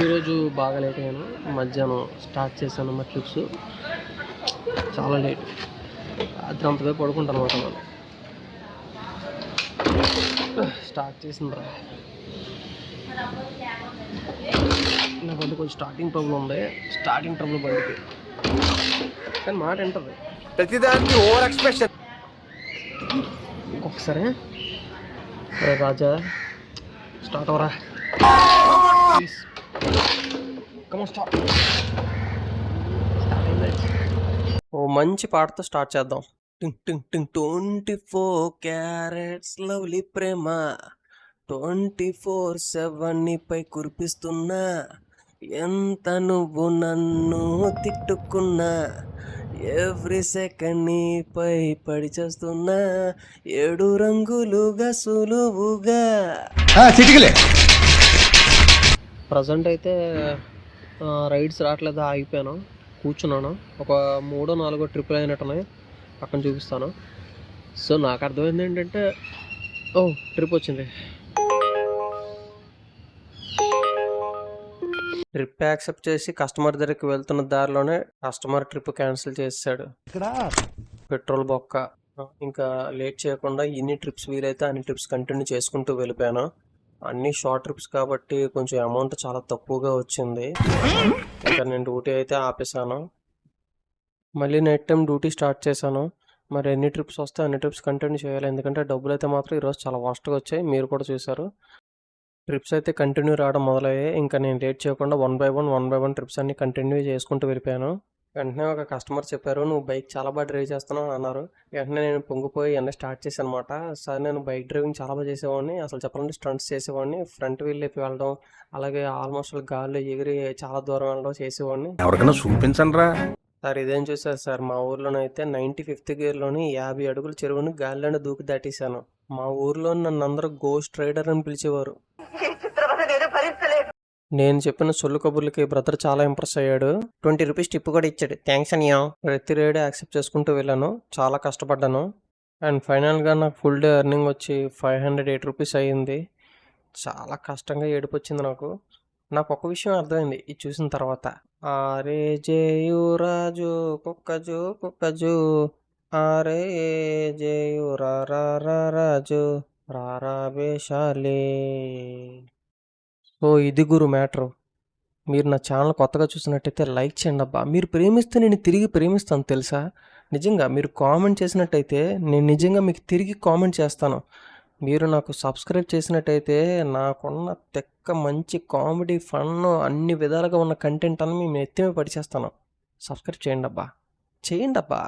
ఈరోజు బాగా లేట్ అయ్యాను. మధ్యాహ్నం స్టార్ట్ చేశాను మా ట్రిప్స్. చాలా లేట్. రాత్రి అంతగా పడుకుంటాను అనమాట. మనం స్టార్ట్ చేసిందిరా. నా బండి కొంచెం స్టార్టింగ్ ట్రబుల్ ఉంది. స్టార్టింగ్ ట్రబుల్ బండికి, కానీ మాట వింటది ప్రతిదానికి ఓవర్ ఎక్స్ప్రెషన్. ఇంకొకసారి రాజా స్టార్ట్ అవరా ప్లీజ్. ఓ మంచి పాటతో స్టార్ట్ చేద్దాం. టింగ్ టింగ్ టింగ్ 24 క్యారెట్స్ లవ్లీ ప్రేమ 24/7 నీపై కురిపిస్తున్నా. ఎంత నువ్వు నన్ను తిట్టుకున్నా, ఎవ్రీ సెకండ్ నీపై పడి చేస్తున్నా. 7 రంగులుగా సులువుగా. ప్రజెంట్ అయితే రైడ్స్ రావట్లేదు, ఆగిపోయాను, కూర్చున్నాను. ఒక 3-4 ట్రిప్పులు అయినట్టున్నాయి, పక్కన చూపిస్తాను. సో నాకు అర్థమైంది ఏంటంటే, ఓ ట్రిప్ వచ్చింది. ట్రిప్ యాక్సెప్ట్ చేసి కస్టమర్ దగ్గరికి వెళ్తున్న దారిలోనే కస్టమర్ ట్రిప్ క్యాన్సిల్ చేసాడు. పెట్రోల్ బొక్క. ఇంకా లేట్ చేయకుండా ఎన్ని ట్రిప్స్ వీలైతే అన్ని ట్రిప్స్ కంటిన్యూ చేసుకుంటూ వెళ్ళిపోయాను. అన్ని షార్ట్ ట్రిప్స్ కాబట్టి కొంచెం అమౌంట్ చాలా తక్కువగా వచ్చింది. ఇంకా నేను డ్యూటీ అయితే ఆపేసాను. మళ్ళీ నైట్ టైం డ్యూటీ స్టార్ట్ చేశాను. మరి ఎన్ని ట్రిప్స్ వస్తే అన్ని ట్రిప్స్ కంటిన్యూ చేయాలి, ఎందుకంటే డబ్బులు అయితే మాత్రం ఈరోజు చాలా వాస్ట్గా వచ్చాయి. మీరు కూడా చూసారు. ట్రిప్స్ అయితే కంటిన్యూ రావడం మొదలయ్యాయి. ఇంకా నేను లేట్ చేయకుండా 1 by 1 ట్రిప్స్ అన్ని కంటిన్యూ చేసుకుంటూ వెళ్ళిపోయాను. వెంటనే ఒక కస్టమర్ చెప్పారు, నువ్వు బైక్ చాలా బాగా డ్రైవ్ చేస్తున్నావు అన్నారు. వెంటనే నేను పొంగిపోయి అన్నీ స్టార్ట్ చేశాను అనమాట. సార్ నేను బైక్ డ్రైవింగ్ చాలా బాగా చేసేవాడిని, అసలు చెప్పాలంటే స్టంట్స్ చేసేవాడిని, ఫ్రంట్ వీల్ లేపి వెళ్ళడం, అలాగే ఆల్మోస్ట్ గాల్లో ఎగిరి చాలా దూరం వెళ్ళడం చేసేవాడిని. ఎవరికైనా చూపించండి రా సార్. ఇదేం చూసారు సార్, మా ఊర్లోనైతే 95th గేర్లోని 50 అడుగుల చెరువుని గాలిలోనే దూకి దాటేశాను. మా ఊర్లో నన్ను అందరూ గోస్ట్ రైడర్ అని పిలిచేవారు. నేను చెప్పిన సొల్లు కబుర్లకి బ్రదర్ చాలా ఇంప్రెస్ అయ్యాడు. 20 రూపీస్ టిప్ కూడా ఇచ్చాడు. థ్యాంక్స్ అనియా. ప్రతి రైడ్ యాక్సెప్ట్ చేసుకుంటూ వెళ్ళాను. చాలా కష్టపడ్డాను. అండ్ ఫైనల్గా నాకు ఫుల్ డే ఎర్నింగ్ వచ్చి 508 రూపీస్ అయ్యింది. చాలా కష్టంగా ఏడుపు వచ్చింది నాకు. నాకు ఒక విషయం అర్థమైంది ఇది చూసిన తర్వాత. ఆరే జేయు రాజు కుక్కజు కుక్కజు, ఆరే జేయు రాజు రారా బేషాలే. సో ఇది గురు మ్యాటర్. మీరు నా ఛానల్ కొత్తగా చూసినట్టయితే లైక్ చేయండి అబ్బా. మీరు ప్రేమిస్తే నేను తిరిగి ప్రేమిస్తాను తెలుసా. నిజంగా మీరు కామెంట్ చేసినట్టయితే నేను నిజంగా మీకు తిరిగి కామెంట్ చేస్తాను. మీరు నాకు సబ్స్క్రైబ్ చేసినట్టయితే నాకున్న తెక్క మంచి కామెడీ ఫన్ అన్ని విధాలుగా ఉన్న కంటెంట్ అని మేము ఎత్తిమే పడిచేస్తాను. సబ్స్క్రైబ్ చేయండి అబ్బా, చేయండి అబ్బా.